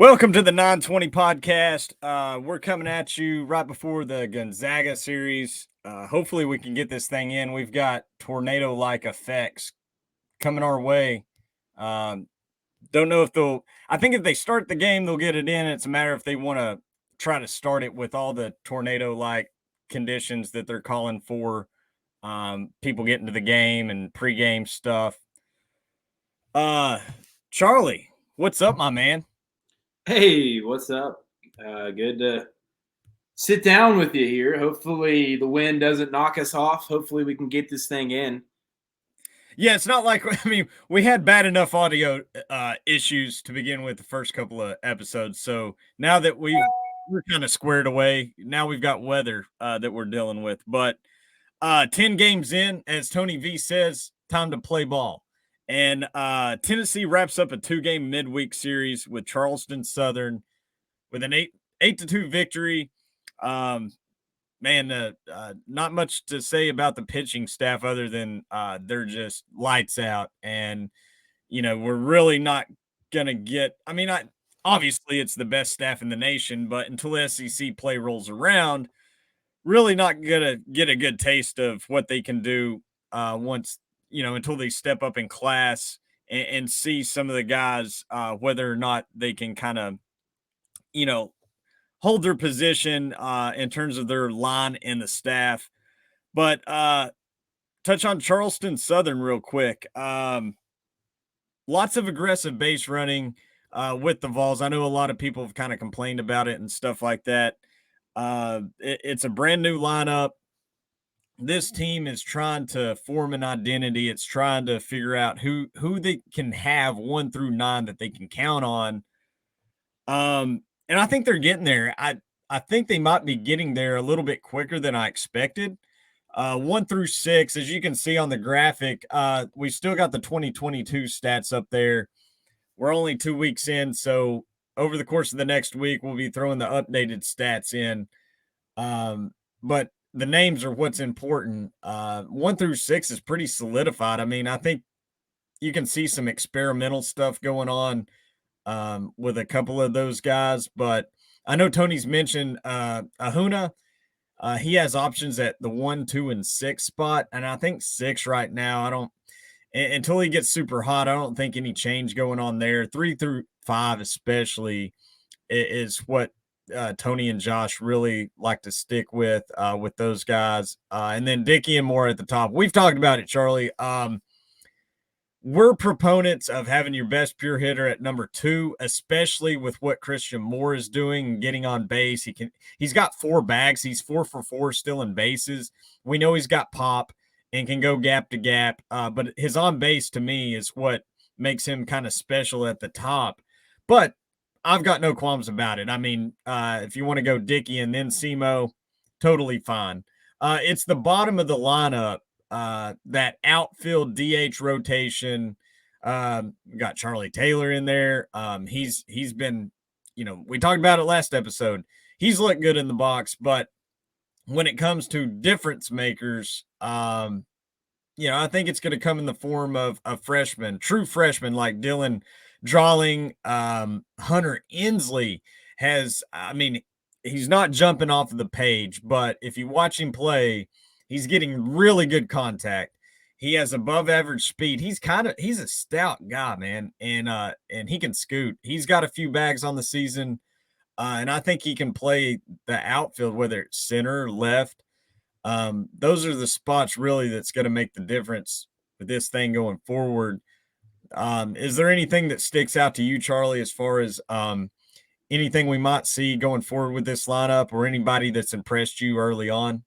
Welcome to the 920 podcast. We're coming at you right before the Gonzaga series. Hopefully, we can get this thing in. We've got tornado like effects coming our way. Um, don't know if I think if they start the game, they'll get it in. It's a matter if they want to try to start it with all the tornado like conditions that they're calling for. People getting to the game and pregame stuff. Uh, Charlie, what's up, my man? Hey, what's up? Good to sit down with you here. Hopefully, the wind doesn't knock us off. Hopefully, we can get this thing in. Yeah, it's not like we had bad enough audio issues to begin with the first couple of episodes. So now that we're kind of squared away, now we've got weather that we're dealing with. But 10 games in, as Tony V says, time to play ball. And Tennessee wraps up a 2-game midweek series with Charleston Southern with an 8-2 victory. Um, Man, not much to say about the pitching staff other than they're just lights out. And, we're really not going to get, obviously it's the best staff in the nation, but until SEC play rolls around, really not going to get a good taste of what they can do once, until they step up in class and see some of the guys, whether or not they can kind of, you know, hold their position in terms of their line and the staff. But touch on Charleston Southern real quick. Lots of aggressive base running with the Vols. I know a lot of people have kind of complained about it and stuff like that. It's a brand new lineup. This team is trying to form an identity. It's trying to figure out who they can have 1 through 9 that they can count on. And I think they're getting there. I think they might be getting there a little bit quicker than I expected. 1 through 6, as you can see on the graphic, we still got the 2022 stats up there. We're only 2 weeks in, so over the course of the next week, we'll be throwing the updated stats in. But the names are what's important. 1 through 6 is pretty solidified. I think you can see some experimental stuff going on with a couple of those guys, but I know Tony's mentioned Ahuna. He has options at the 1, 2, and 6 spot, and I think 6 right now. I don't until he gets super hot. I don't think any change going on there. 3 through 5, especially, is what Tony and Josh really like to stick with those guys, and then Dickey and Moore at the top. We've talked about it, Charlie. We're proponents of having your best pure hitter at number 2, especially with what Christian Moore is doing and getting on base. He's got 4 bags. He's 4 for 4 still in bases. We know he's got pop and can go gap to gap. But his on base to me is what makes him kind of special at the top. But I've got no qualms about it. If you want to go Dickey and then Semo, totally fine. It's the bottom of the lineup. That outfield DH rotation. We got Charlie Taylor in there. He's been, we talked about it last episode. He's looked good in the box, but when it comes to difference makers, I think it's going to come in the form of a freshman, true freshman like Dylan Drawling. Hunter Inslee he's not jumping off of the page, but if you watch him play, he's getting really good contact. He has above average speed. He's a stout guy, man, and he can scoot. He's got a few bags on the season, and I think he can play the outfield, whether it's center or left. Those are the spots really that's going to make the difference with this thing going forward. Is there anything that sticks out to you, Charlie, as far as anything we might see going forward with this lineup, or anybody that's impressed you early on?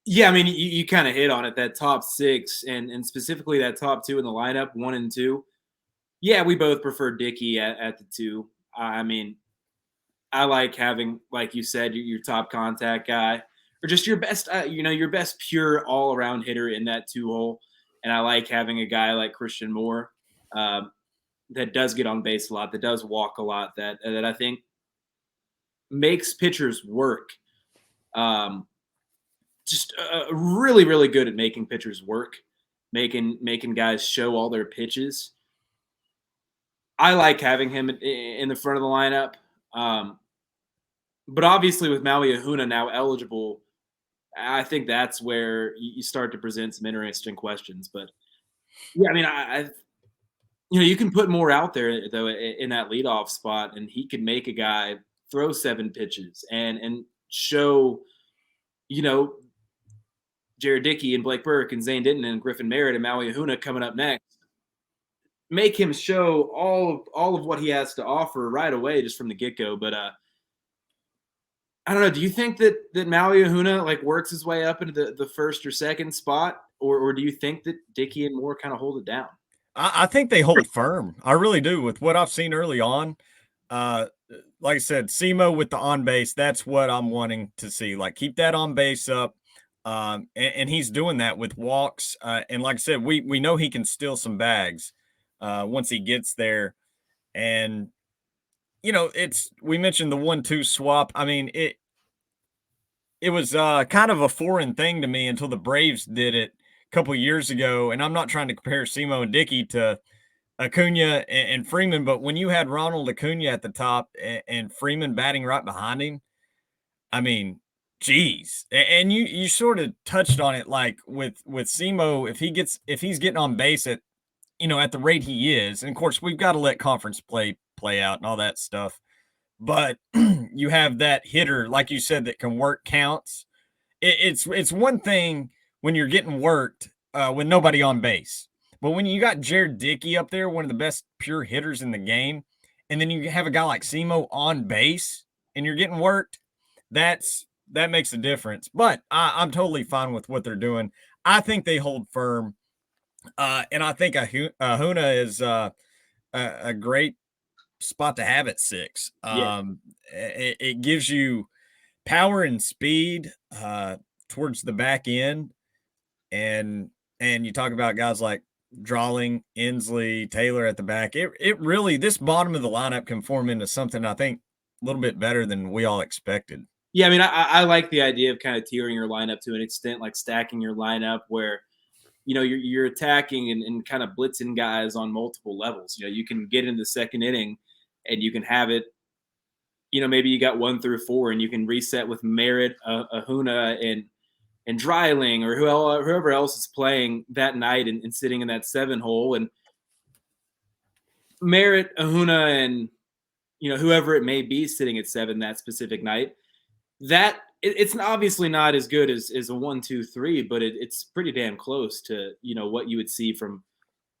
Yeah, you kind of hit on it. That top 6 and specifically that top 2 in the lineup, 1 and 2. Yeah, we both prefer Dickey at the 2. I like having, like you said, your top contact guy, or just your best, your best pure all around hitter in that 2 hole. And I like having a guy like Christian Moore that does get on base a lot, that does walk a lot, that I think makes pitchers work. Just really, really good at making pitchers work, making guys show all their pitches. I like having him in the front of the lineup. But obviously, with Maui Ahuna now eligible, I think that's where you start to present some interesting questions. But yeah, I mean, you can put more out there though in that leadoff spot, and he could make a guy throw 7 pitches and show, you know, Jared Dickey and Blake Burke and Zane Denton and Griffin Merritt and Maui Ahuna coming up next. Make him show all of what he has to offer right away just from the get go. But I don't know. Do you think that Maui Ahuna like works his way up into the first or second spot, or do you think that Dickey and Moore kind of hold it down? I think they hold firm. I really do. With what I've seen early on, uh, like I said, Simo with the on base, that's what I'm wanting to see. Like keep that on base up. And he's doing that with walks. And like I said, we know he can steal some bags once he gets there. And we mentioned the 1-2 swap. I mean, it was kind of a foreign thing to me until the Braves did it a couple of years ago. And I'm not trying to compare Simo and Dickey to Acuna and Freeman, but when you had Ronald Acuna at the top and Freeman batting right behind him, I mean, geez. And you sort of touched on it, like with Simo, if he's getting on base at at the rate he is, and of course we've got to let conference play out and all that stuff. But you have that hitter, like you said, that can work counts. It's one thing when you're getting worked with nobody on base. But when you got Jared Dickey up there, one of the best pure hitters in the game, and then you have a guy like Simo on base and you're getting worked, that makes a difference. But I'm totally fine with what they're doing. I think they hold firm. And I think Ahuna is a great spot to have at 6. Yeah. It gives you power and speed towards the back end. And you talk about guys like Drawling, Inslee, Taylor at the back. It really, this bottom of the lineup can form into something I think a little bit better than we all expected. Yeah, I mean, I like the idea of kind of tiering your lineup to an extent, like stacking your lineup where you're attacking and kind of blitzing guys on multiple levels. You can get in the second inning and you can have it. Maybe you got 1 through 4, and you can reset with Merritt, Ahuna, and Dreiling, or whoever else is playing that night and sitting in that 7 hole, and Merritt, Ahuna, and whoever it may be sitting at 7 that specific night. That it's obviously not as good as a 1, 2, 3, but it's pretty damn close to what you would see from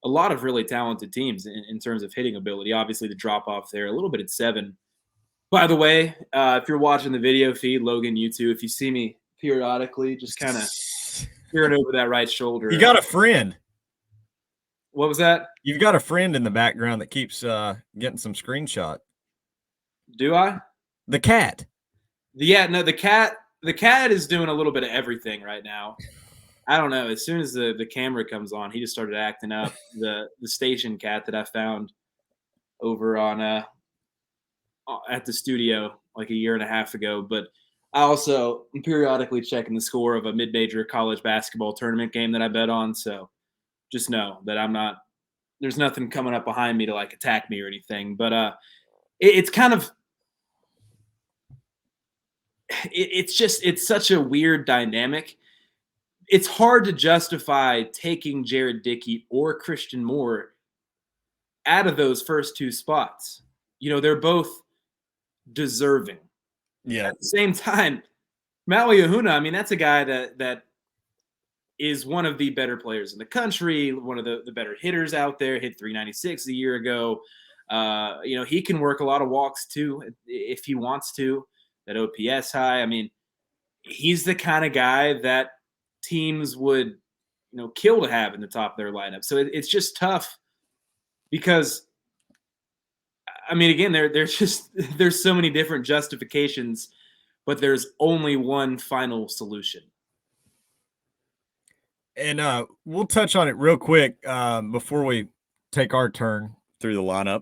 a lot of really talented teams in terms of hitting ability. Obviously, the drop off there a little bit at 7. By the way, if you're watching the video feed, Logan, you too, if you see me periodically, just kind of peering over that right shoulder. You got a friend. What was that? You've got a friend in the background that keeps getting some screenshot. Do I? The cat. Yeah, no, the cat is doing a little bit of everything right now. I don't know. As soon as the camera comes on, he just started acting up. The station cat that I found over on at the studio like a year and a half ago. But I also am periodically checking the score of a mid-major college basketball tournament game that I bet on. So just know that I'm not. There's nothing coming up behind me to like attack me or anything. But it's kind of. It's such a weird dynamic. It's hard to justify taking Jared Dickey or Christian Moore out of those first 2 spots. They're both deserving. Yeah. At the same time, Maui Ahuna, I mean, that's a guy that is one of the better players in the country, one of the better hitters out there, hit 396 a year ago. He can work a lot of walks too if he wants to. That OPS high. I mean, he's the kind of guy that teams would, kill to have in the top of their lineup. So it's just tough because, I mean, again, there's so many different justifications, but there's only one final solution. And we'll touch on it real quick before we take our turn through the lineup.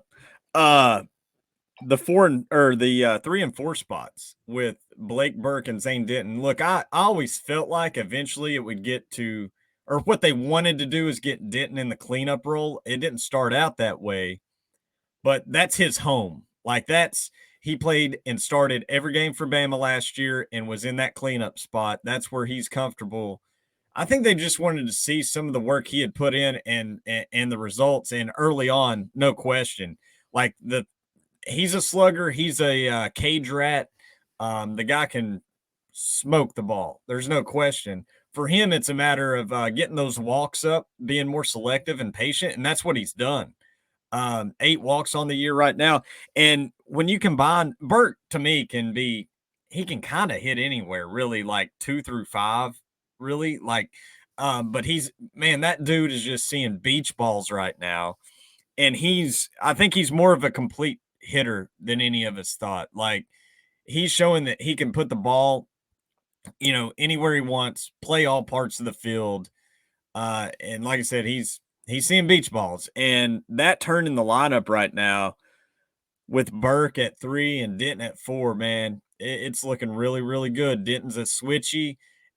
The 3 and 4 spots with Blake Burke and Zane Denton. Look, I always felt like eventually it would get to, or what they wanted to do is get Denton in the cleanup role. It didn't start out that way, but that's his home. Like he played and started every game for Bama last year and was in that cleanup spot. That's where he's comfortable. I think they just wanted to see some of the work he had put in and the results. And early on, no question, like he's a slugger. He's a cage rat. The guy can smoke the ball. There's no question. For him, it's a matter of getting those walks up, being more selective and patient, and that's what he's done. 8 walks on the year right now. And when you combine Burt, to me, he can kind of hit anywhere, really, like 2 through 5, really. Like, but that dude is just seeing beach balls right now. And I think he's more of a complete hitter than any of us thought. Like, he's showing that he can put the ball, anywhere he wants, play all parts of the field. And like I said, he's seeing beach balls, and that turn in the lineup right now with Burke at 3 and Denton at 4, man, it's looking really, really good. Denton's a switchy,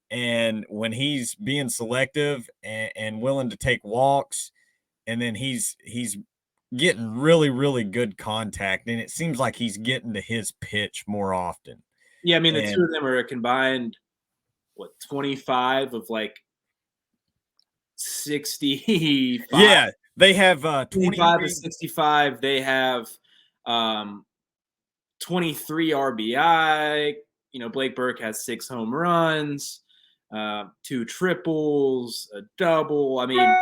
and when he's being selective and willing to take walks, and then he's getting really, really good contact, and it seems like he's getting to his pitch more often. Yeah, I mean, the two of them are a combined, 25 of like 65. Yeah, they have 25 to 65. They have 23 RBI. Blake Burke has 6 home runs, 2 triples, a double. I mean,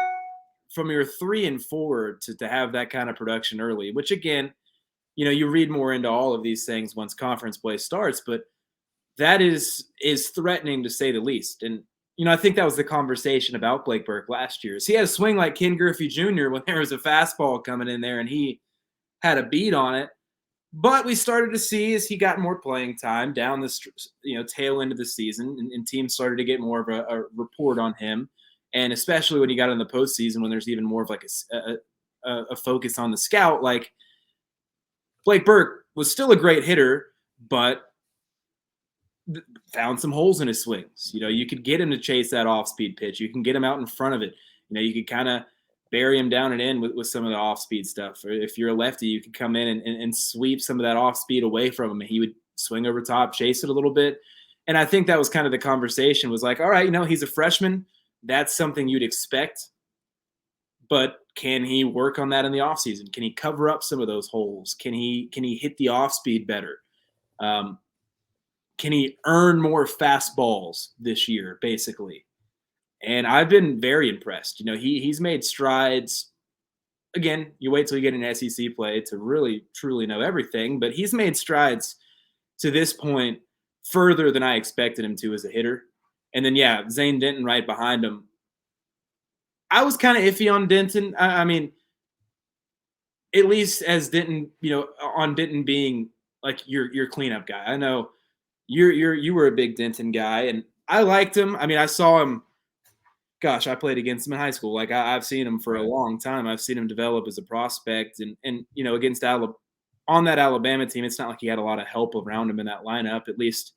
from your 3 and 4 to have that kind of production early, which again, you read more into all of these things once conference play starts, but that is threatening to say the least. And I think that was the conversation about Blake Burke last year. He had a swing like Ken Griffey Jr. when there was a fastball coming in there and he had a beat on it. But we started to see as he got more playing time down the tail end of the season, and teams started to get more of a report on him. And especially when he got in the postseason, when there's even more of like a focus on the scout, like Blake Burke was still a great hitter, but found some holes in his swings. You could get him to chase that off-speed pitch. You can get him out in front of it. You could kind of bury him down and in with some of the off-speed stuff. Or if you're a lefty, you could come in and sweep some of that off-speed away from him, and he would swing over top, chase it a little bit. And I think that was kind of the conversation, was like, all right, he's a freshman. That's something you'd expect. But can he work on that in the offseason? Can he cover up some of those holes? Can he hit the off-speed better? Can he earn more fastballs this year, basically? And I've been very impressed. He's made strides. Again, you wait till you get an SEC play to really, truly know everything. But he's made strides to this point further than I expected him to as a hitter. And then, Zane Denton right behind him. I was kind of iffy on Denton. I mean, at least as Denton, on Denton being like your cleanup guy. I know you were a big Denton guy, and I liked him. I mean, I saw him. Gosh, I played against him in high school. Like I've seen him for a long time. I've seen him develop as a prospect, and against on that Alabama team, it's not like he had a lot of help around him in that lineup. At least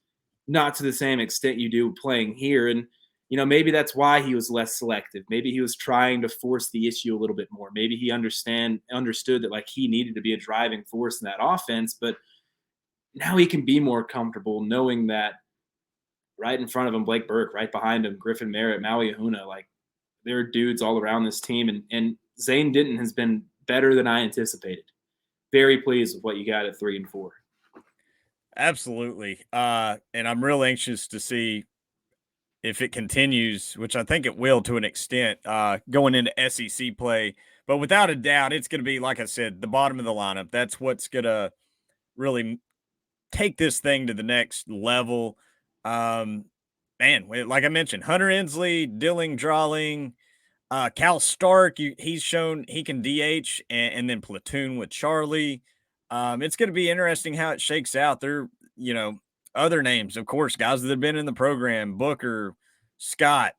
not to the same extent you do playing here. And maybe that's why he was less selective. Maybe he was trying to force the issue a little bit more. Maybe he understood that like he needed to be a driving force in that offense, but now he can be more comfortable knowing that right in front of him, Blake Burke, right behind him, Griffin Merritt, Maui Ahuna, like there are dudes all around this team. And Zane Denton has been better than I anticipated. Very pleased with what you got at 3 and 4. Absolutely. And I'm real anxious to see if it continues, which I think it will to an extent, going into SEC play. But without a doubt, it's going to be, like I said, the bottom of the lineup. That's what's going to really take this thing to the next level. Man, like I mentioned, Hunter Inslee, Dilling, Drawling, Cal Stark, he's shown he can DH and then platoon with Charlie. It's going to be interesting how it shakes out. There, other names, of course, guys that have been in the program, Booker, Scott,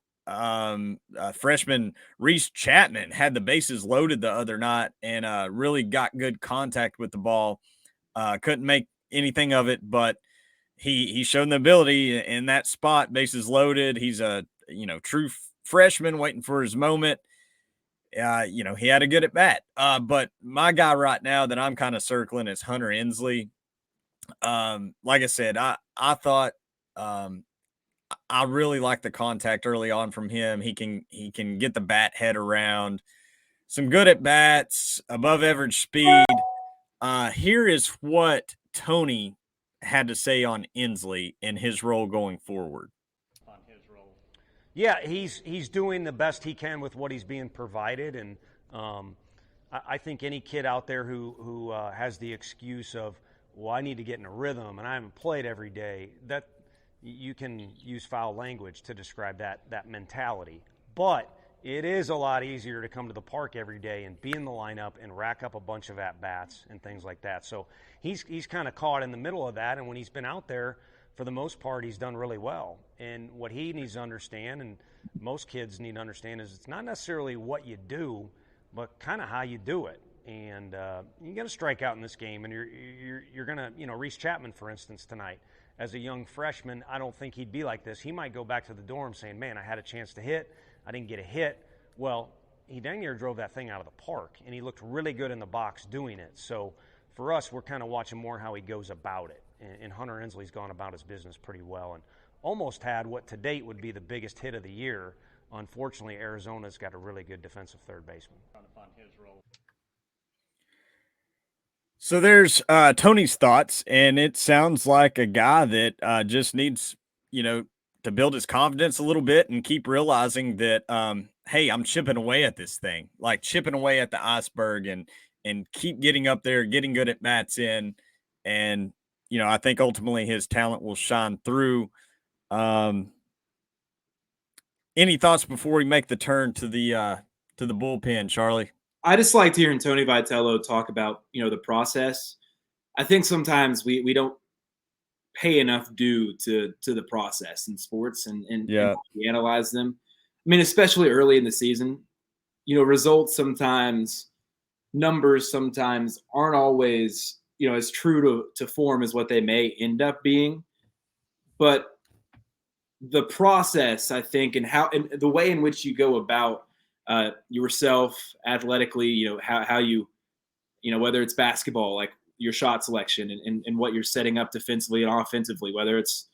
freshman Reese Chapman had the bases loaded the other night and really got good contact with the ball. Couldn't make anything of it, but he's shown the ability in that spot, bases loaded. He's a true freshman waiting for his moment. he had a good at bat. But my guy right now that I'm kind of circling is Hunter Inslee. Like I said, I thought I really like the contact early on from him. He can get the bat head around, some good at bats, above average speed. Here is what Tony had to say on Inslee and his role going forward. Yeah, he's doing the best he can with what he's being provided, and I think any kid out there who has the excuse of, well, I need to get in a rhythm and I haven't played every day, that you can use foul language to describe that mentality. But it is a lot easier to come to the park every day and be in the lineup and rack up a bunch of at bats and things like that. So he's kind of caught in the middle of that, and when he's been out there, for the most part, he's done really well. And what he needs to understand, and most kids need to understand, is it's not necessarily what you do, but kind of how you do it. And you got to strike out in this game, and you're going to, Reese Chapman, for instance, tonight, as a young freshman, I don't think he'd be like this. He might go back to the dorm saying, man, I had a chance to hit, I didn't get a hit. Well, he dang near drove that thing out of the park, and he looked really good in the box doing it. So for us, we're kind of watching more how he goes about it. And Hunter Inslee's gone about his business pretty well and almost had what to date would be the biggest hit of the year. Unfortunately, Arizona's got a really good defensive third baseman. So there's Tony's thoughts, and it sounds like a guy that just needs, to build his confidence a little bit and keep realizing that, hey, I'm chipping away at this thing, like chipping away at the iceberg, and keep getting up there, getting good at bats in, and I think ultimately his talent will shine through. Any thoughts before we make the turn to the bullpen, Charlie? I just liked hearing Tony Vitello talk about, the process. I think sometimes we don't pay enough due to the process in sports and we analyze them. I mean, especially early in the season, results sometimes, numbers sometimes aren't always, as true to form as what they may end up being. But the process, I think, and the way in which you go about yourself athletically, how you, whether it's basketball, like your shot selection and what you're setting up defensively and offensively, whether it's,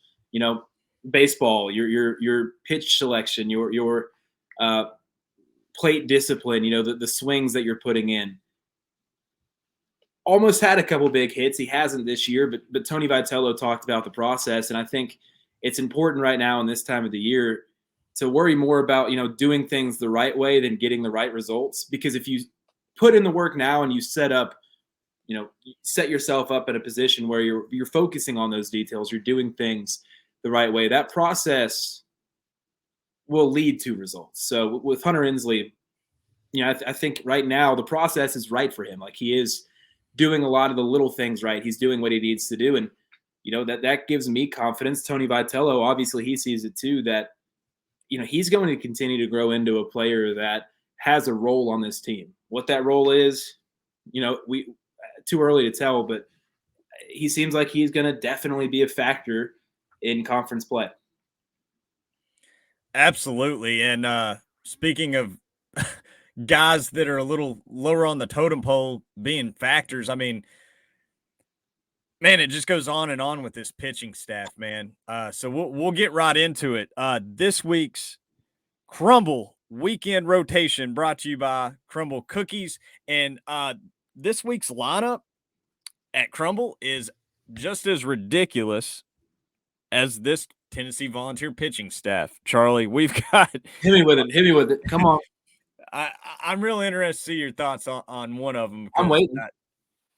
baseball, your pitch selection, your plate discipline, the swings that you're putting in. Almost had a couple big hits. He hasn't this year, but Tony Vitello talked about the process, and I think it's important right now in this time of the year to worry more about, doing things the right way than getting the right results. Because if you put in the work now and you set yourself up in a position where you're focusing on those details, you're doing things the right way, that process will lead to results. So with Hunter Inslee, I think right now the process is right for him. Like, he is doing a lot of the little things right. He's doing what he needs to do. And, that gives me confidence. Tony Vitello, obviously he sees it too, that, he's going to continue to grow into a player that has a role on this team. What that role is, we too early to tell, but he seems like he's going to definitely be a factor in conference play. Absolutely. And speaking of guys that are a little lower on the totem pole being factors, I mean, man, it just goes on and on with this pitching staff, man. So we'll get right into it. This week's Crumble weekend rotation brought to you by Crumble Cookies. And this week's lineup at Crumble is just as ridiculous as this Tennessee Volunteer pitching staff. Charlie, we've got hit me with it. Come on. I'm really interested to see your thoughts on one of them. I'm waiting.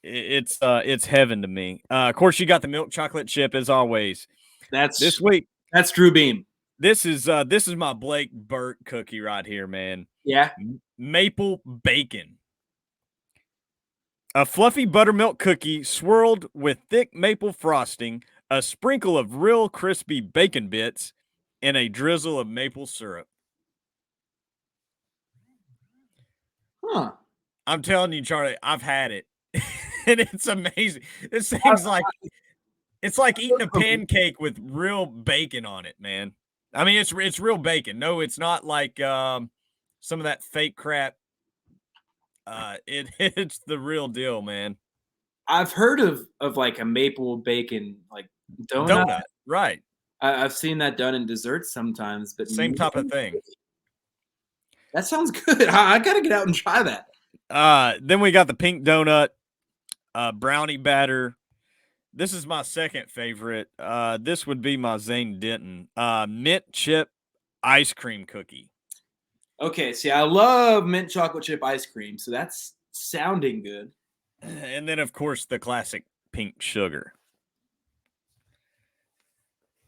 It's heaven to me. Of course, you got the milk chocolate chip as always. This week. That's Drew Beam. This is my Blake Burt cookie right here, man. Yeah. Maple bacon. A fluffy buttermilk cookie swirled with thick maple frosting, a sprinkle of real crispy bacon bits, and a drizzle of maple syrup. Huh. I'm telling you, Charlie, I've had it. And it's amazing. This thing's it's like eating a pancake with real bacon on it, man. I mean, it's real bacon. No, it's not like some of that fake crap It's the real deal, man. I've heard of like a maple bacon like donut. Donut, right? I've seen that done in desserts sometimes, but Same type of thing. that sounds good. I gotta get out and try that. Then we got the pink donut, brownie batter. This is my second favorite. This would be my Zane Denton mint chip ice cream cookie. Okay, see, I love mint chocolate chip ice cream, so that's sounding good. And then, of course, the classic pink sugar.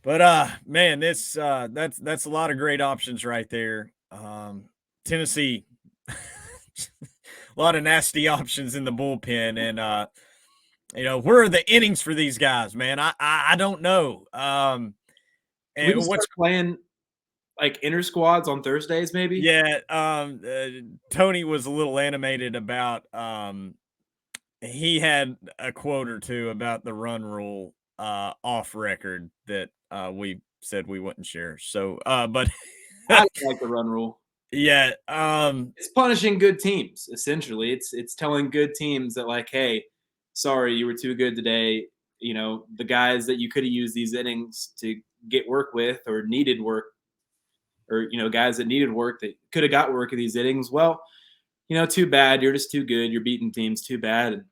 But man, this that's a lot of great options right there. Tennessee, a lot of nasty options in the bullpen, and where are the innings for these guys, man? I don't know. We And start what's playing like inter squads on Thursdays, maybe. yeah, Tony was a little animated about he had a quote or two about the run rule off record that we said we wouldn't share. So but I like the run rule. yeah, It's punishing good teams. Essentially, it's telling good teams that like, hey, sorry, you were too good today. You know, the guys that you could have used these innings to get work with or needed work, or guys that needed work that could have got work in these innings. Well, too bad. You're just too good. You're beating teams. Too bad. And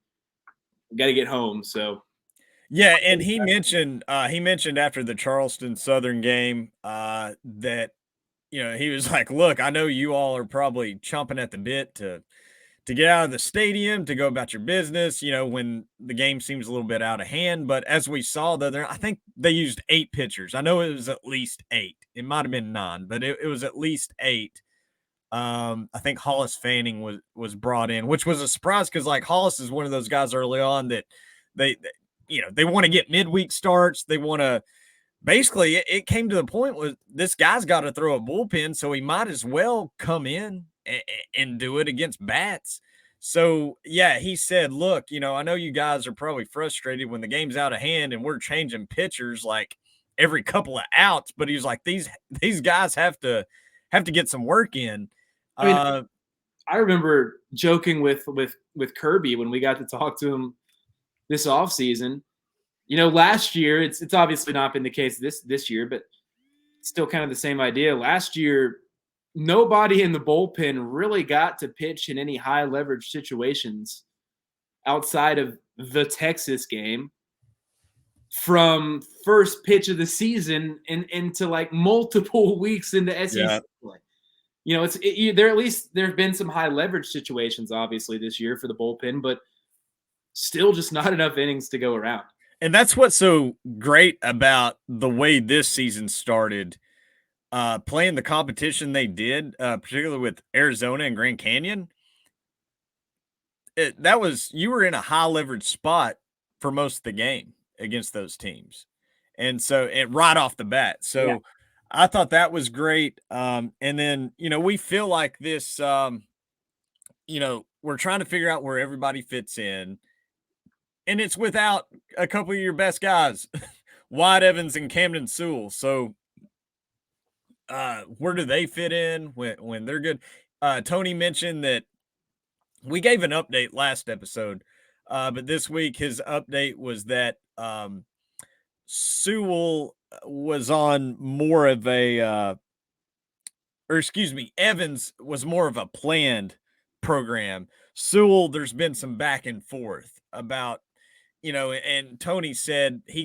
got to get home. So yeah, and he mentioned after the Charleston Southern game that he was like, look, I know you all are probably chomping at the bit to get out of the stadium, to go about your business, when the game seems a little bit out of hand. But as we saw, I think they used 8 pitchers. I know it was at least 8. It might have been 9, but it was at least 8. I think Hollis Fanning was brought in, which was a surprise because like Hollis is one of those guys early on that they want to get midweek starts. They want to basically it came to the point where this guy's got to throw a bullpen, so he might as well come in and do it against bats. So yeah, he said, look, I know you guys are probably frustrated when the game's out of hand and we're changing pitchers like every couple of outs, but he's like, these guys have to get some work in. I mean, I remember joking with Kirby when we got to talk to him this offseason. Last year, it's obviously not been the case this year, but still kind of the same idea. Last year, nobody in the bullpen really got to pitch in any high leverage situations outside of the Texas game from first pitch of the season into like multiple weeks into SEC play. There have been some high leverage situations obviously this year for the bullpen, but still just not enough innings to go around. And that's what's so great about the way this season started. Playing the competition they did, particularly with Arizona and Grand Canyon, you were in a high leverage spot for most of the game against those teams. And so right off the bat. So yeah. I thought that was great. And then, we feel like this, we're trying to figure out where everybody fits in. And it's without a couple of your best guys, Wyatt Evans and Camden Sewell. So where do they fit in when they're good? Tony mentioned that we gave an update last episode, but this week his update was that Sewell was on more of Evans was more of a planned program. Sewell, there's been some back and forth about, and Tony said he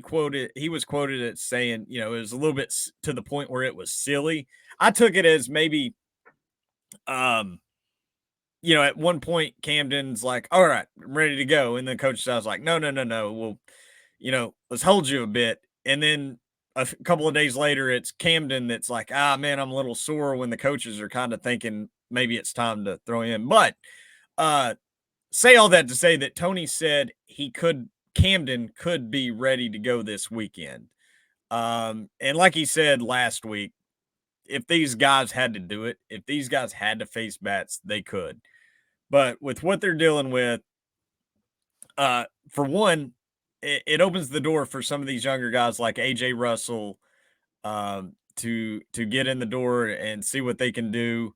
was quoted as saying, it was a little bit to the point where it was silly. I took it as maybe, at one point Camden's like, all right, I'm ready to go. And the coach was like, no. Well, let's hold you a bit. And then a couple of days later, it's Camden that's like, man, I'm a little sore, when the coaches are kind of thinking maybe it's time to throw him. But say all that to say that Tony said Camden could be ready to go this weekend. And like he said last week, if these guys had to do it, if these guys had to face bats, they could. But with what they're dealing with, for one, it opens the door for some of these younger guys like AJ Russell to get in the door and see what they can do.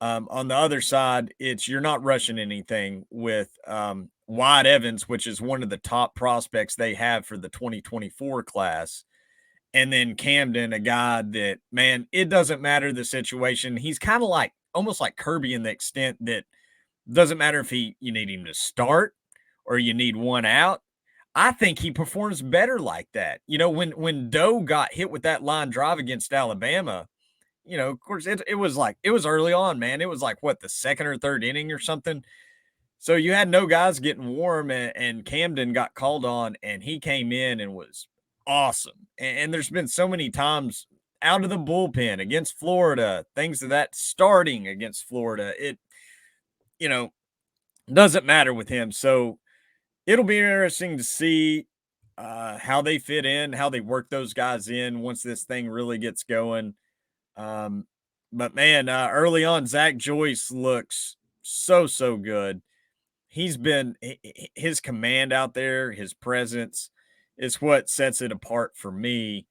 On the other side, you're not rushing anything with Wyatt Evans, which is one of the top prospects they have for the 2024 class. And then Camden, a guy that, man, it doesn't matter the situation. He's kind of like almost like Kirby in the extent that doesn't matter if you need him to start or you need one out. I think he performs better like that. When Doe got hit with that line drive against Alabama, of course it was early on, man. It was like what, the second or third inning or something. So you had no guys getting warm, and Camden got called on, and he came in and was awesome. And there's been so many times out of the bullpen against Florida, things of that starting against Florida. It, doesn't matter with him. So it'll be interesting to see how they fit in, how they work those guys in once this thing really gets going. But man, early on, Zach Joyce looks so good. He's been his command out there, his presence is what sets it apart for me.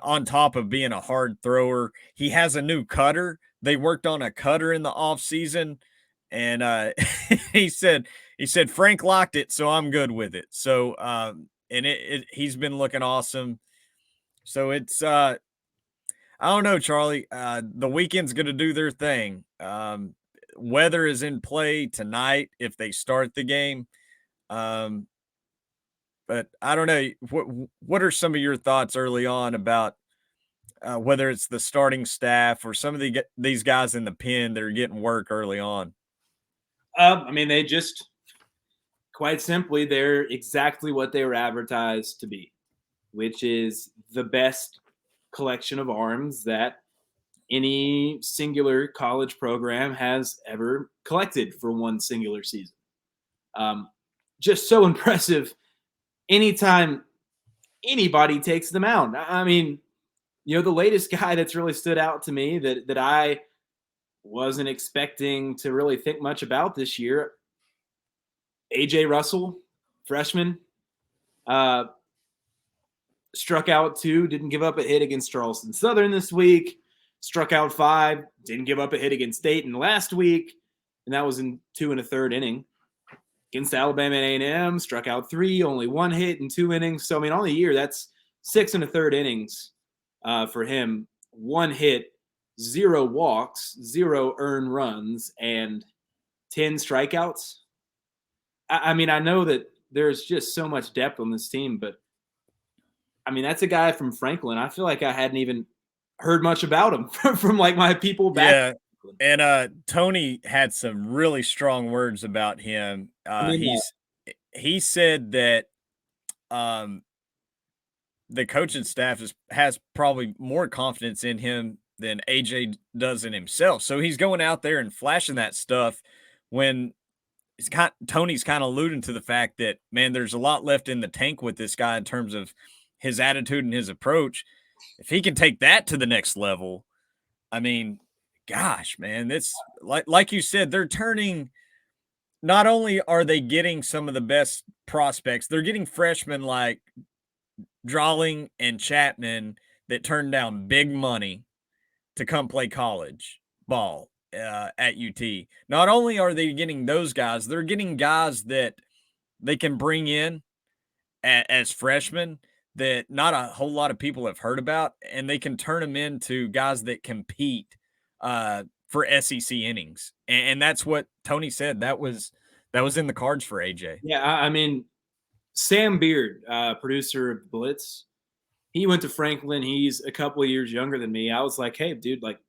On top of being a hard thrower, he has a new cutter. They worked on a cutter in the off season, and he said Frank locked it, so I'm good with it. So and he's been looking awesome. So it's I don't know, Charlie. The weekend's going to do their thing. Weather is in play tonight if they start the game. But I don't know. What are some of your thoughts early on about whether it's the starting staff or some of these guys in the pen that are getting work early on? I mean, they just quite simply, they're exactly what they were advertised to be, which is the best collection of arms that any singular college program has ever collected for one singular season. Just so impressive anytime anybody takes them out. I mean, the latest guy that's really stood out to me that I wasn't expecting to really think much about this year, AJ Russell, freshman, struck out 2, didn't give up a hit against Charleston Southern this week, struck out 5, didn't give up a hit against Dayton last week, and that was in 2 1/3 inning. Against Alabama and A&M, struck out 3, only 1 hit in 2 innings. So, I mean, on the year, that's 6 1/3 innings for him. 1 hit, 0 walks, 0 earned runs, and 10 strikeouts. I mean, I know that there's just so much depth on this team, but, I mean, that's a guy from Franklin. I feel like I hadn't even heard much about him from like my people back. Yeah. And Tony had some really strong words about him. He said that the coaching staff has probably more confidence in him than AJ does in himself. So he's going out there and flashing that stuff when Tony's kind of alluding to the fact that, man, there's a lot left in the tank with this guy in terms of his attitude and his approach. If he can take that to the next level, I mean, gosh, man, it's like you said, they're turning. Not only are they getting some of the best prospects, they're getting freshmen like Drawling and Chapman that turned down big money to come play college ball at UT. Not only are they getting those guys, they're getting guys that they can bring in as freshmen that not a whole lot of people have heard about, and they can turn them into guys that compete for SEC innings. And that's what Tony said. That was in the cards for AJ. Yeah, I mean, Sam Beard, producer of Blitz, he went to Franklin. He's a couple of years younger than me. I was like, hey, dude, like,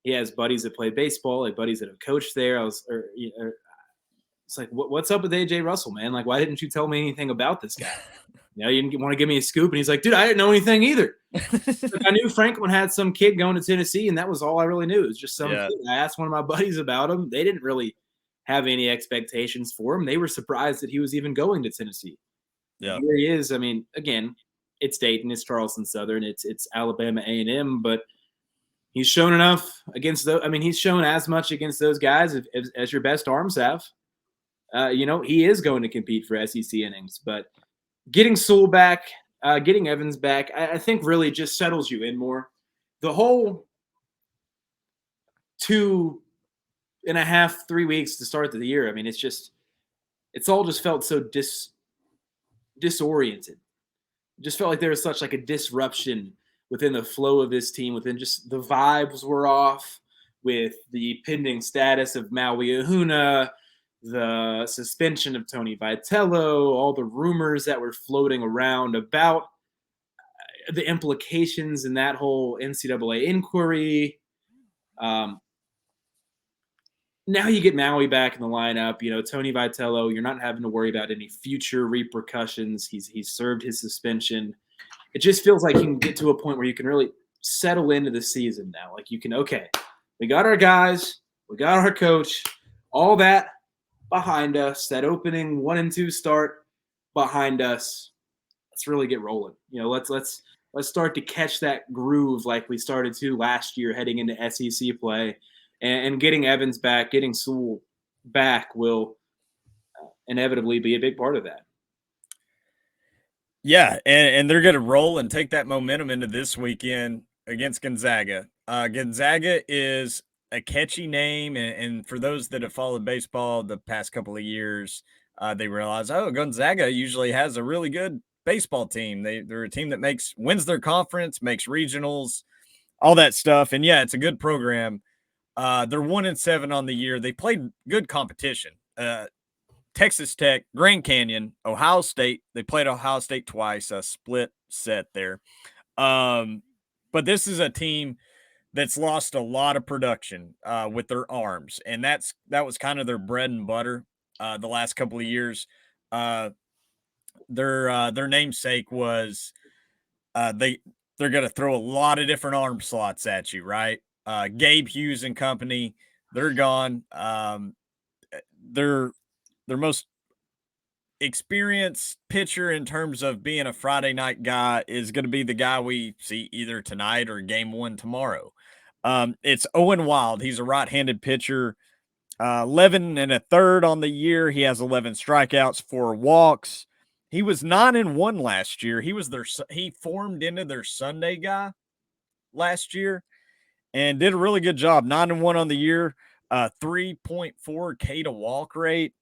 he has buddies that play baseball, like buddies that have coached there. It's like, what's up with AJ Russell, man? Like, why didn't you tell me anything about this guy? You didn't want to give me a scoop. And he's like, dude, I didn't know anything either. I knew Franklin had some kid going to Tennessee, and that was all I really knew. It was just some kid. I asked one of my buddies about him. They didn't really have any expectations for him. They were surprised that he was even going to Tennessee. Yeah, here he is. I mean, again, it's Dayton, it's Charleston Southern, it's Alabama A&M, but he's shown enough against those. I mean, he's shown as much against those guys as your best arms have. He is going to compete for SEC innings, but getting Sewell back, getting Evans back, I think really just settles you in more. The whole 2 and a half, 3 weeks to start the year. I mean, it's all just felt so disoriented. It just felt like there was such like a disruption within the flow of this team, within just the vibes were off with the pending status of Maui Ahuna, the suspension of Tony Vitello, all the rumors that were floating around about the implications in that whole NCAA inquiry. Now you get Maui back in the lineup. Tony Vitello, you're not having to worry about any future repercussions. He's served his suspension. It just feels like you can get to a point where you can really settle into the season now. Like you can, okay, we got our guys, we got our coach, all that behind us. That opening 1-2 start behind us. Let's really get rolling. Let's start to catch that groove like we started to last year heading into SEC play. And getting Evans back, getting Sewell back will inevitably be a big part of that. Yeah, and they're going to roll and take that momentum into this weekend against Gonzaga. Gonzaga is a catchy name, and for those that have followed baseball the past couple of years, they realize, Gonzaga usually has a really good baseball team. They're a team that wins their conference, makes regionals, all that stuff. And yeah, it's a good program. They're 1-7 on the year. They played good competition. Texas Tech, Grand Canyon, Ohio State. They played Ohio State twice, a split set there. But this is a team that's lost a lot of production with their arms, and that was kind of their bread and butter the last couple of years. Their namesake was they're going to throw a lot of different arm slots at you, right? Gabe Hughes and company, they're gone. Their most experienced pitcher in terms of being a Friday night guy is going to be the guy we see either tonight or game 1 tomorrow. It's Owen Wild. He's a right-handed pitcher, 11 1/3 on the year. He has 11 strikeouts, 4 walks. He was 9-1 last year. He formed into their Sunday guy last year and did a really good job. 9-1 on the year, 3.4 K to walk rate.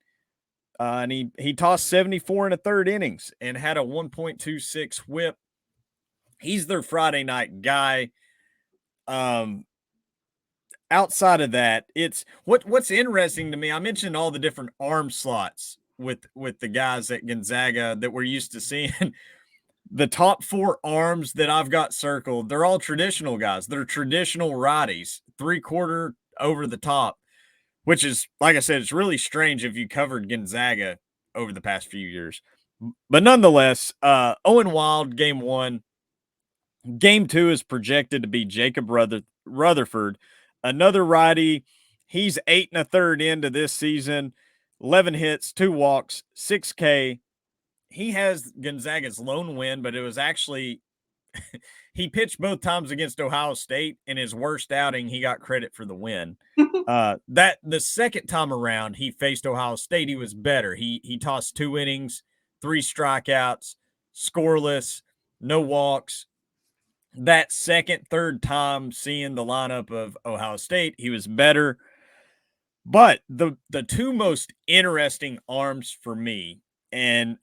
And he tossed 74 1/3 innings and had a 1.26 whip. He's their Friday night guy. Outside of that, it's what's interesting to me. I mentioned all the different arm slots with the guys at Gonzaga that we're used to seeing. The top 4 arms that I've got circled, they're all traditional guys. They're traditional righties, 3/4 over the top, which is, like I said, it's really strange if you covered Gonzaga over the past few years. But nonetheless, Owen Wild, game 1. Game 2 is projected to be Jacob Rutherford, another righty. He's 8 1/3 into this season, 11 hits, 2 walks, 6 K. He has Gonzaga's lone win, but it was actually he pitched both times against Ohio State. In his worst outing, he got credit for the win. That the second time around he faced Ohio State, he was better. He tossed 2 innings, 3 strikeouts, scoreless, no walks. That third time seeing the lineup of Ohio State, he was better. But the 2 most interesting arms for me, and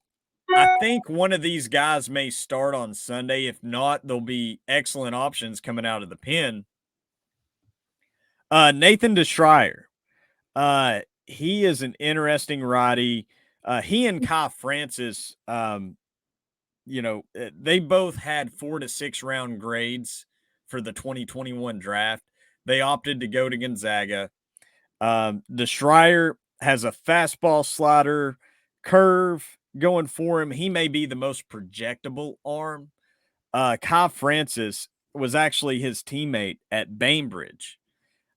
I think one of these guys may start on Sunday. If not, there'll be excellent options coming out of the pen. Nathan DeSchreier. He is an interesting righty. He and Kai Francis, they both had 4 to 6 round grades for the 2021 draft. They opted to go to Gonzaga. DeSchreier has a fastball, slider, curve going for him. He may be the most projectable arm. Kai Francis was actually his teammate at Bainbridge,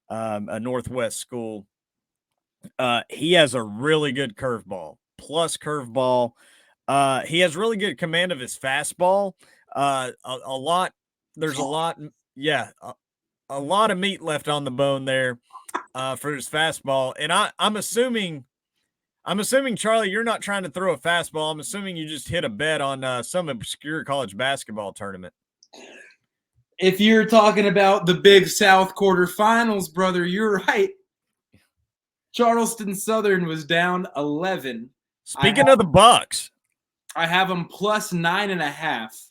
a Northwest school. He has a really good curveball, plus curveball. He has really good command of his fastball. A lot of meat left on the bone there for his fastball. And I'm assuming, Charlie, you're not trying to throw a fastball. I'm assuming you just hit a bet on some obscure college basketball tournament. If you're talking about the Big South quarterfinals, brother, you're right. Charleston Southern was down 11. Speaking of the Bucks, I have them plus 9.5.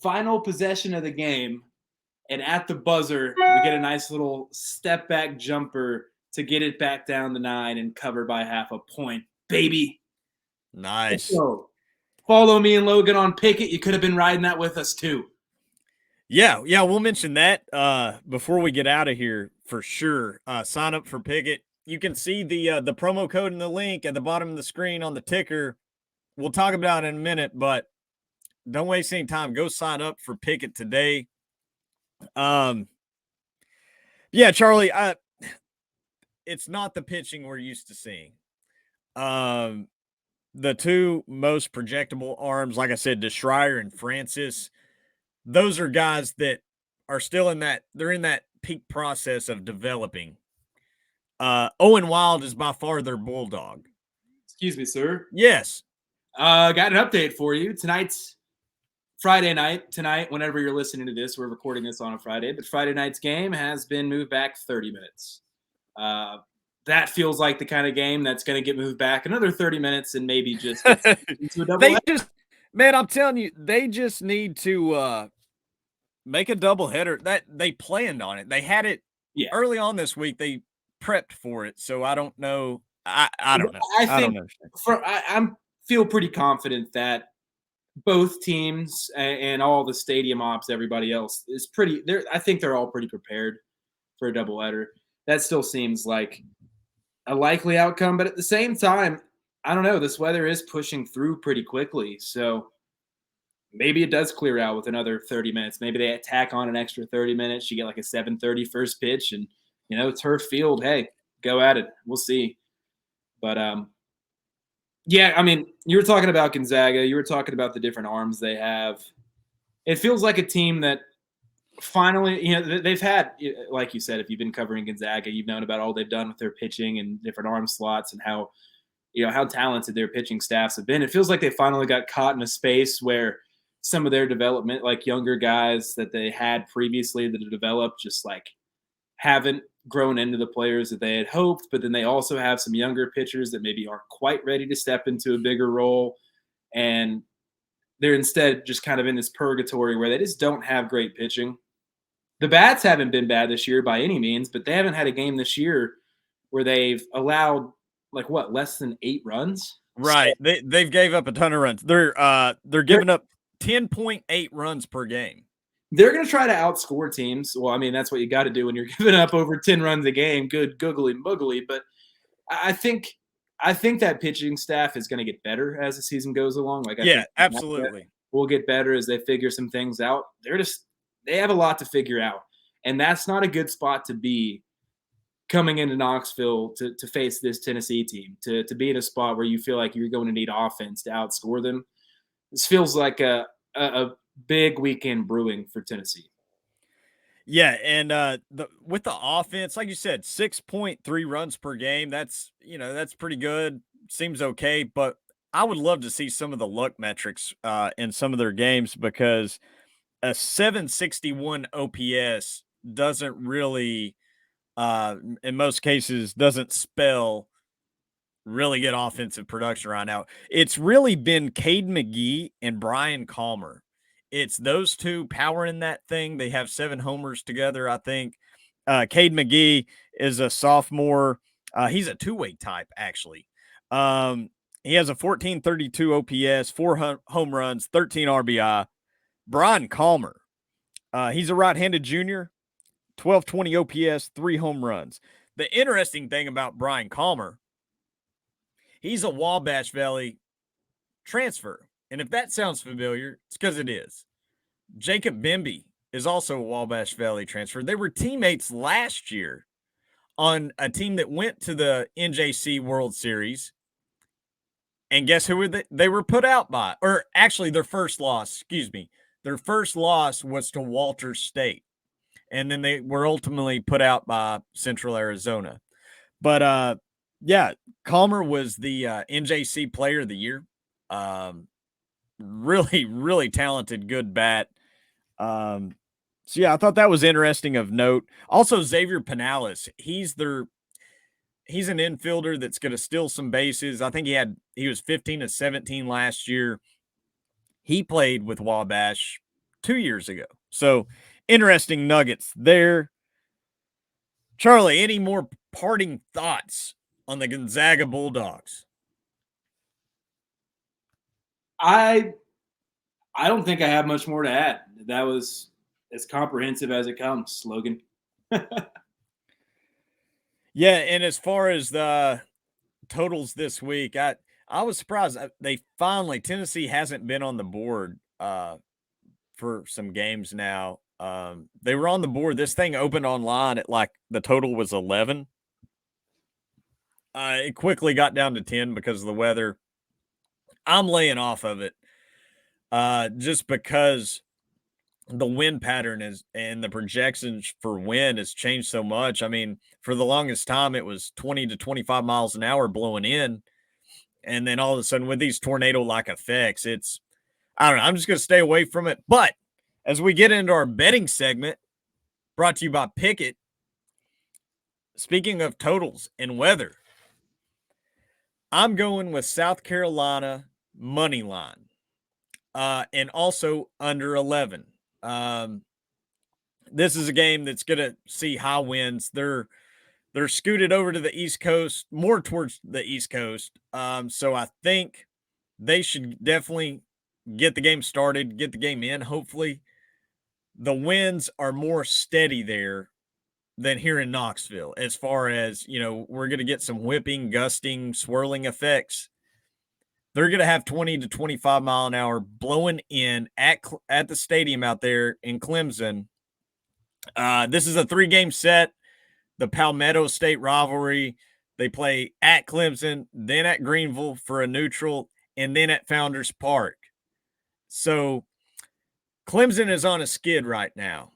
Final possession of the game, and at the buzzer, we get a nice little step back jumper to get it back down to 9 and cover by half a point. Baby. nice. So, follow me and Logan on Pickett. You could have been riding that with us too. Yeah, we'll mention that before we get out of here for sure. Sign up for Pickett. You can see the promo code and the link at the bottom of the screen on the ticker. We'll talk about it in a minute, but don't waste any time. Go sign up for Pickett today. Yeah, Charlie, it's not the pitching we're used to seeing. The two most projectable arms, like I said, DeShryer and Francis, those are guys that are still they're in that peak process of developing. Owen Wild is by far their bulldog. Excuse me, sir. Yes. Got an update for you. Tonight's Friday night. Tonight, whenever you're listening to this, we're recording this on a Friday, but Friday night's game has been moved back 30 minutes. That feels like the kind of game that's going to get moved back another 30 minutes and maybe just into a double. Man, I'm telling you, they just need to make a double header. That they planned on it. They had it early on this week. They prepped for it. So I don't know. I don't know. I don't understand. I feel pretty confident that both teams and all the stadium ops, everybody else is pretty. I think they're all pretty prepared for a doubleheader. That still seems like a likely outcome, but at the same time, I don't know. This weather is pushing through pretty quickly, so maybe it does clear out with another 30 minutes. Maybe they tack on an extra 30 minutes. You get like a 7:30 first pitch, and turf field. Hey, go at it. We'll see. But yeah, I mean, you were talking about Gonzaga. You were talking about the different arms they have. It feels like a team that finally, they've had, like you said, if you've been covering Gonzaga, you've known about all they've done with their pitching and different arm slots and how talented their pitching staffs have been. It feels like they finally got caught in a space where some of their development, like younger guys that they had previously that have developed, just like haven't grown into the players that they had hoped. But then they also have some younger pitchers that maybe aren't quite ready to step into a bigger role. And they're instead just kind of in this purgatory where they just don't have great pitching. The bats haven't been bad this year by any means, but they haven't had a game this year where they've allowed less than 8 runs. Right. They've gave up a ton of runs. They're giving up 10.8 runs per game. They're going to try to outscore teams. Well, I mean, that's what you got to do when you're giving up over 10 runs a game. Good googly moogly. But I think that pitching staff is going to get better as the season goes along. I think absolutely. Will get better as they figure some things out. They have a lot to figure out. And that's not a good spot to be coming into Knoxville to face this Tennessee team, to be in a spot where you feel like you're going to need offense to outscore them. This feels like a big weekend brewing for Tennessee. Yeah, and with the offense, like you said, 6.3 runs per game, that's pretty good. Seems okay, but I would love to see some of the luck metrics in some of their games, because a 761 OPS doesn't really in most cases doesn't spell really good offensive production right now. It's really been Cade McGee and Brian Calmer. It's those two powering that thing. They have 7 homers together, I think. Cade McGee is a sophomore. He's a two-way type, actually. He has a 1432 OPS, 4 home runs, 13 RBI. Brian Calmer, he's a right-handed junior, 1220 OPS, 3 home runs. The interesting thing about Brian Calmer, he's a Wabash Valley transfer. And if that sounds familiar, it's because it is. Jacob Bimby is also a Wabash Valley transfer. They were teammates last year on a team that went to the NJC World Series. And guess who they were put out by? Or actually their first loss was to Walters State. And then they were ultimately put out by Central Arizona. But, yeah, Calmer was the NJC Player of the Year. Really, really talented, good bat. So, yeah, I thought that was interesting of note. Also, Xavier Pinales, he's their he's an infielder that's going to steal some bases. I think he was 15 to 17 last year. He played with Wabash 2 years ago. So interesting nuggets there. Charlie, any more parting thoughts on the Gonzaga Bulldogs? I don't think I have much more to add. That was as comprehensive as it comes, Logan. Yeah, and as far as the totals this week, I was surprised they finally Tennessee hasn't been on the board for some games now. They were on the board. This thing opened online at like the total was 11. It quickly got down to 10 because of the weather. I'm laying off of it just because the wind pattern is and the projections for wind has changed so much. I mean, for the longest time, it was 20 to 25 miles an hour blowing in. And then all of a sudden, with these tornado like effects, I don't know. I'm just going to stay away from it. But as we get into our betting segment, brought to you by Pickett, speaking of totals and weather, I'm going with South Carolina money line and also under 11. This is a game that's going to see high winds. They're scooted over to the East Coast, more towards the East Coast. So I think they should definitely get the game started, get the game in, hopefully. The winds are more steady there than here in Knoxville as far as, we're going to get some whipping, gusting, swirling effects. They're going to have 20 to 25 mile an hour blowing in at the stadium out there in Clemson. This is a 3-game set. The Palmetto State rivalry. They play at Clemson, then at Greenville for a neutral, and then at Founders Park. So Clemson is on a skid right now.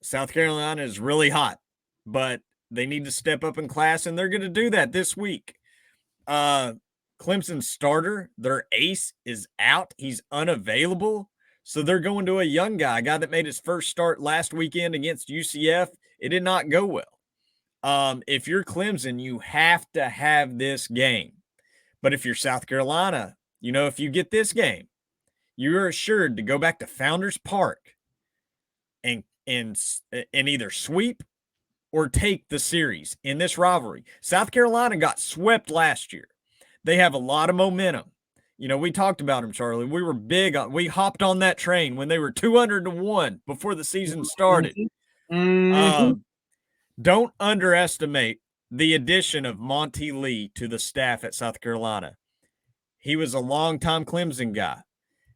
South Carolina is really hot, but they need to step up in class, and they're going to do that this week. Clemson's starter, their ace, is out. He's unavailable. So they're going to a young guy, a guy that made his first start last weekend against UCF. It did not go well. If you're Clemson, you have to have this game. But if you're South Carolina, if you get this game, you're assured to go back to Founders Park and either sweep or take the series in this rivalry. South Carolina got swept last year. They have a lot of momentum. We talked about them, Charlie. We were we hopped on that train when they were 200-1 before the season started. Mm-hmm. Don't underestimate the addition of Monty Lee to the staff at South Carolina. He was a longtime Clemson guy.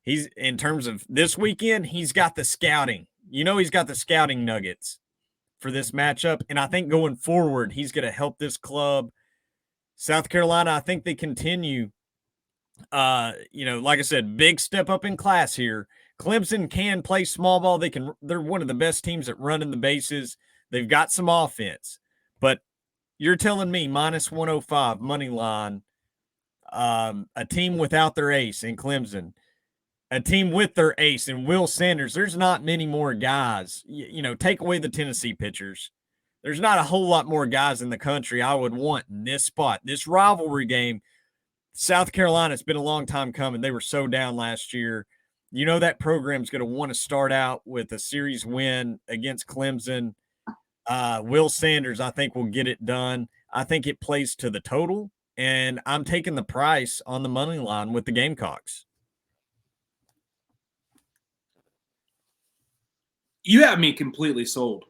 He's, in terms of this weekend, he's got the scouting. He's got the scouting nuggets for this matchup. And I think going forward, he's going to help this club. South Carolina, I think they continue, like I said, big step up in class here. Clemson can play small ball. They're one of the best teams at running the bases. They've got some offense. But you're telling me minus 105 money line, a team without their ace in Clemson, a team with their ace and Will Sanders. There's not many more guys. Take away the Tennessee pitchers. There's not a whole lot more guys in the country I would want in this spot. This rivalry game, South Carolina, it's been a long time coming. They were so down last year. That program's going to want to start out with a series win against Clemson. Will Sanders, I think, will get it done. I think it plays to the total, and I'm taking the price on the money line with the Gamecocks. You have me completely sold.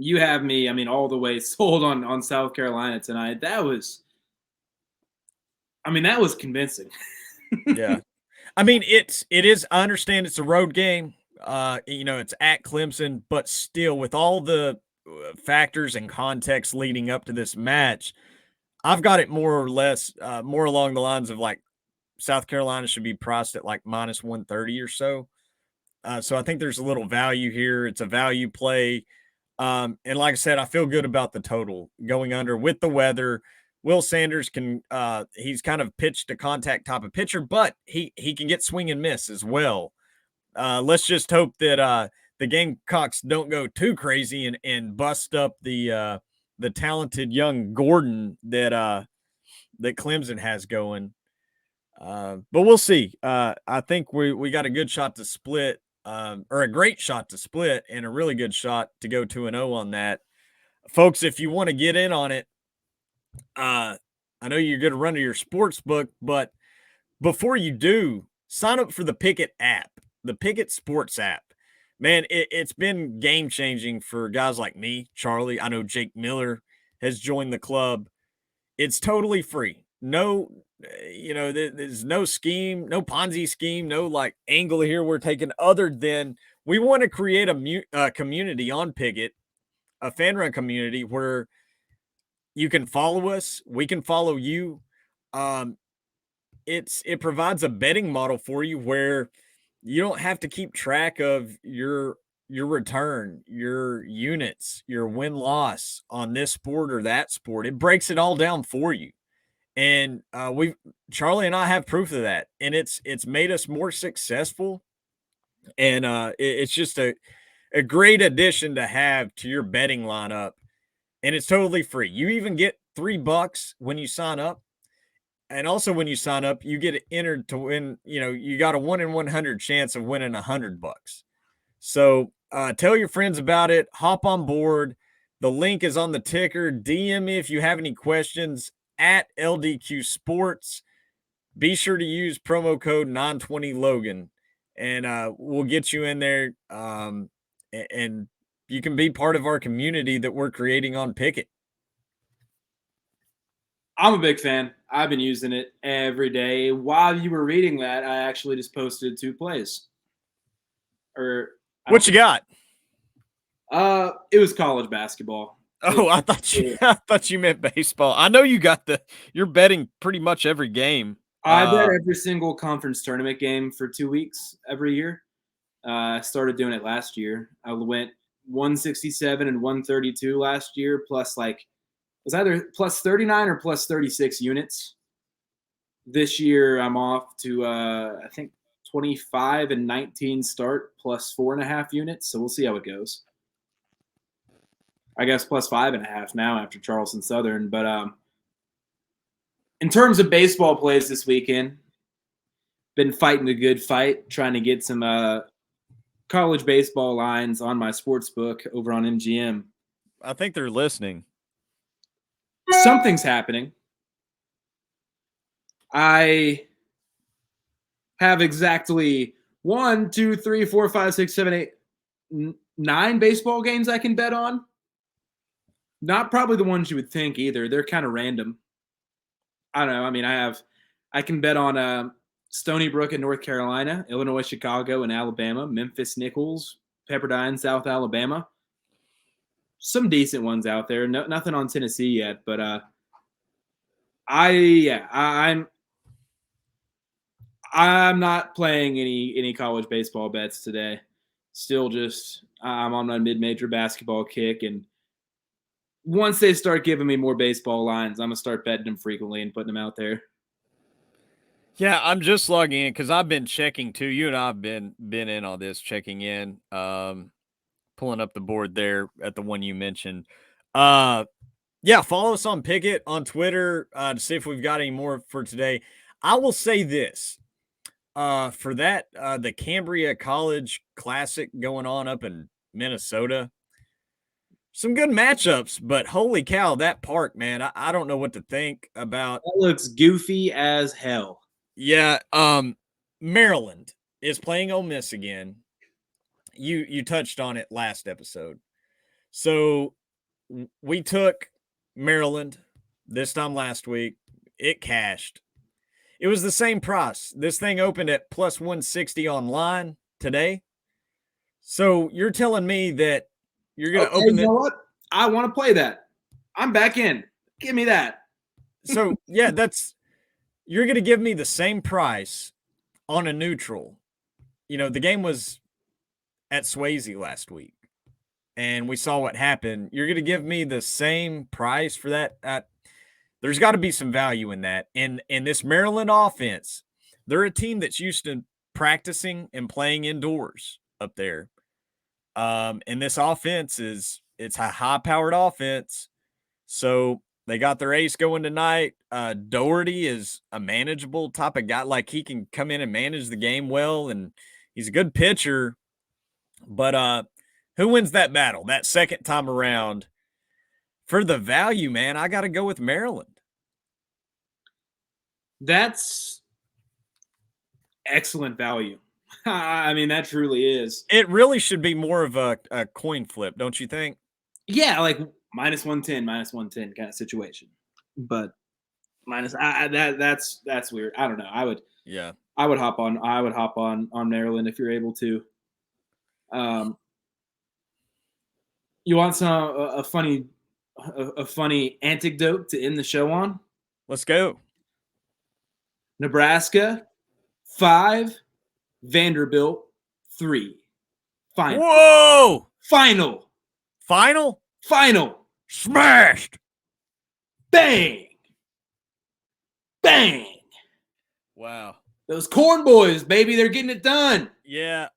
You have me, all the way sold on South Carolina tonight. That was convincing. Yeah. It is, I understand it's a road game. It's at Clemson, but still with all the factors and context leading up to this match, I've got it more or less more along the lines of like South Carolina should be priced at like minus 130 or so. So I think there's a little value here. It's a value play. And like I said, I feel good about the total going under with the weather. Will Sanders he's kind of pitched a contact type of pitcher, but he can get swing and miss as well. Let's just hope that the Gamecocks don't go too crazy and bust up the the talented young Gordon that Clemson has going. But we'll see. I think we got a good shot to split, or a great shot to split, and a really good shot to go 2-0 on that. Folks, if you want to get in on it, I know you're going to run to your sports book, but before you do, sign up for the Pickett app, the Pickett Sports app. Man, it's been game-changing for guys like me, Charlie. I know Jake Miller has joined the club. It's totally free. No, there's no scheme, no Ponzi scheme, no like angle here we're taking other than we want to create a community on Pickett, a fan run community where you can follow us, we can follow you. Um, it provides a betting model for you where you don't have to keep track of your return, your units, your win loss on this sport or that sport. It breaks it all down for you. And Charlie and I have proof of that. And it's made us more successful. And it's just a great addition to have to your betting lineup. And it's totally free. You even get $3 when you sign up. And also when you sign up, you get entered to win, you got a 1 in 100 chance of winning $100. So tell your friends about it. Hop on board. The link is on the ticker. DM me if you have any questions at LDQ Sports. Be sure to use promo code 920Logan, and we'll get you in there. And you can be part of our community that we're creating on Pickett. I'm a big fan. I've been using it every day. While you were reading that, I actually just posted 2 plays. What you got? It was college basketball. Oh, I thought you meant baseball. I know you're betting pretty much every game. I bet every single conference tournament game for 2 weeks every year. I started doing it last year. I went 167 and 132 last year, plus it was either plus 39 or plus 36 units. This year, I'm off to, I think, 25 and 19 start plus 4.5 units. So we'll see how it goes. I guess plus 5.5 now after Charleston Southern. But in terms of baseball plays this weekend, been fighting a good fight, trying to get some college baseball lines on my sports book over on MGM. I think they're listening. Something's happening. I have exactly 1, 2, 3, 4, 5, 6, 7, 8, 9 baseball games I can bet on. Not probably the ones you would think either. They're kind of random. I don't know. I mean, I can bet on Stony Brook in North Carolina, Illinois, Chicago, and Alabama, Memphis, Nichols, Pepperdine, South Alabama. Some decent ones out there. No, nothing on Tennessee yet, but I'm not playing any college baseball bets today. Still just I'm on my mid-major basketball kick, and once they start giving me more baseball lines, I'm gonna start betting them frequently and putting them out there. Yeah, I'm just logging in because I've been checking too. You and I've been in on this, checking in, pulling up the board there at the one you mentioned. Yeah, follow us on Pickett on Twitter to see if we've got any more for today. I will say this. For that, the Cambria College Classic going on up in Minnesota. Some good matchups, but holy cow, that park, man, I don't know what to think about. That looks goofy as hell. Yeah, Maryland is playing Ole Miss again. You touched on it last episode. So we took Maryland this time last week. It cashed. It was the same price. This thing opened at plus 160 online today. So you're telling me that you're going to open You know what? I want to play that. I'm back in. Give me that. So, yeah, you're going to give me the same price on a neutral. The game was at Swayze last week, and we saw what happened. You're going to give me the same price for that? There's got to be some value in that. And this Maryland offense, they're a team that's used to practicing and playing indoors up there. And this offense it's a high-powered offense. So they got their ace going tonight. Doherty is a manageable type of guy. Like, he can come in and manage the game well, and he's a good pitcher. But who wins that battle that second time around? For the value, man, I got to go with Maryland. That's excellent value. I mean, that truly is. It really should be more of a coin flip, don't you think? Yeah, like -110 kind of situation. But that's weird. I don't know. I would hop on Maryland if you're able to. You want some a funny anecdote to end the show on? Let's go. Nebraska 5, Vanderbilt 3. Final. Whoa! Final. Final? Final. Smashed. Bang. Bang. Wow. Those corn boys, baby, they're getting it done. Yeah.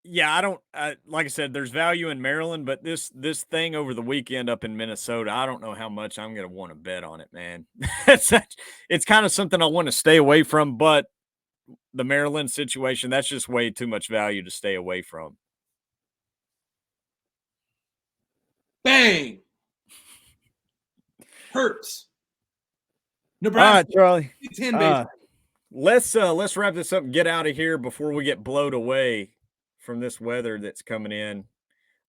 Yeah, I don't like I said, there's value in Maryland, but this thing over the weekend up in Minnesota, I don't know how much I'm going to want to bet on it, man. It's kind of something I want to stay away from, but the Maryland situation, that's just way too much value to stay away from. Bang. Hurts. Nebraska. All right, Charlie. 10 let's wrap this up and get out of here before we get blowed away from this weather that's coming in.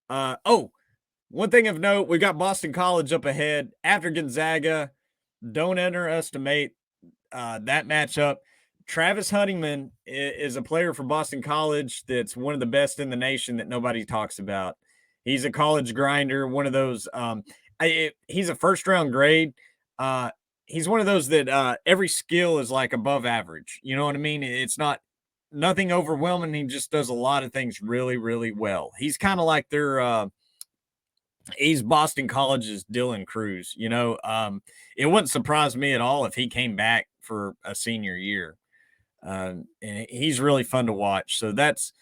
One thing of note, we got Boston College up ahead after Gonzaga. Don't underestimate that matchup. Travis Honeyman is a player for Boston College that's one of the best in the nation that nobody talks about. He's a college grinder, one of those. He's a first-round grade. He's one of those that every skill is like above average. You know what I mean? It's not nothing overwhelming. He just does a lot of things really, really well. He's kind of like he's Boston College's Dylan Cruz. You know, it wouldn't surprise me at all if he came back for a senior year. And he's really fun to watch. So that's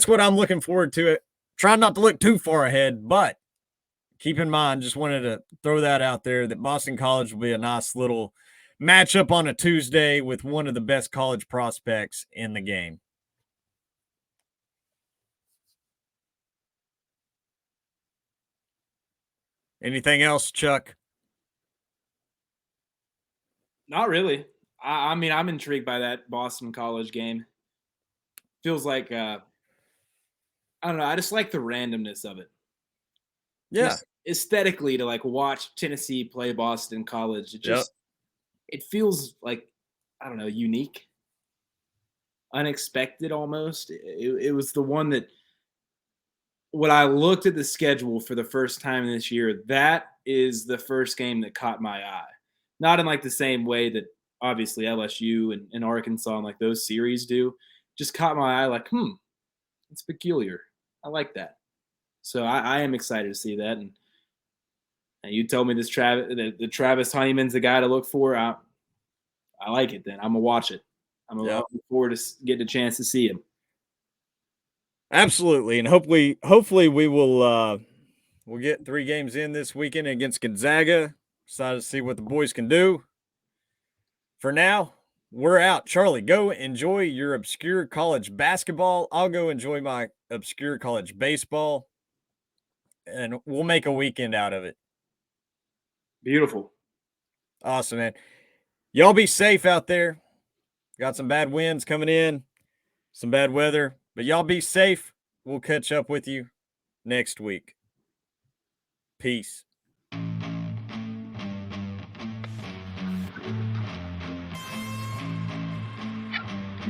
what I'm looking forward to. It. Trying not to look too far ahead, but keep in mind, just wanted to throw that out there that Boston College will be a nice little matchup on a Tuesday with one of the best college prospects in the game. Anything else, Chuck? Not really. I mean, I'm intrigued by that Boston College game. Feels like I don't know. I just like the randomness of it. Yeah, just aesthetically, to like watch Tennessee play Boston College. It feels like, I don't know, unique, unexpected almost. It was the one that, when I looked at the schedule for the first time this year, that is the first game that caught my eye. Not in like the same way that obviously LSU and Arkansas and like those series do. Just caught my eye like, it's peculiar. I like that. So I am excited to see that. And you told me this the Travis Honeyman's the guy to look for. I like it. Then I'm gonna watch it. I'm looking forward to getting a chance to see him. Absolutely, and hopefully we will we'll get 3 games in this weekend against Gonzaga. Excited to see what the boys can do. For now, we're out. Charlie, go enjoy your obscure college basketball. I'll go enjoy my obscure college baseball, and we'll make a weekend out of it. Beautiful. Awesome, man. Y'all be safe out there. Got some bad winds coming in, some bad weather, but y'all be safe. We'll catch up with you next week. Peace.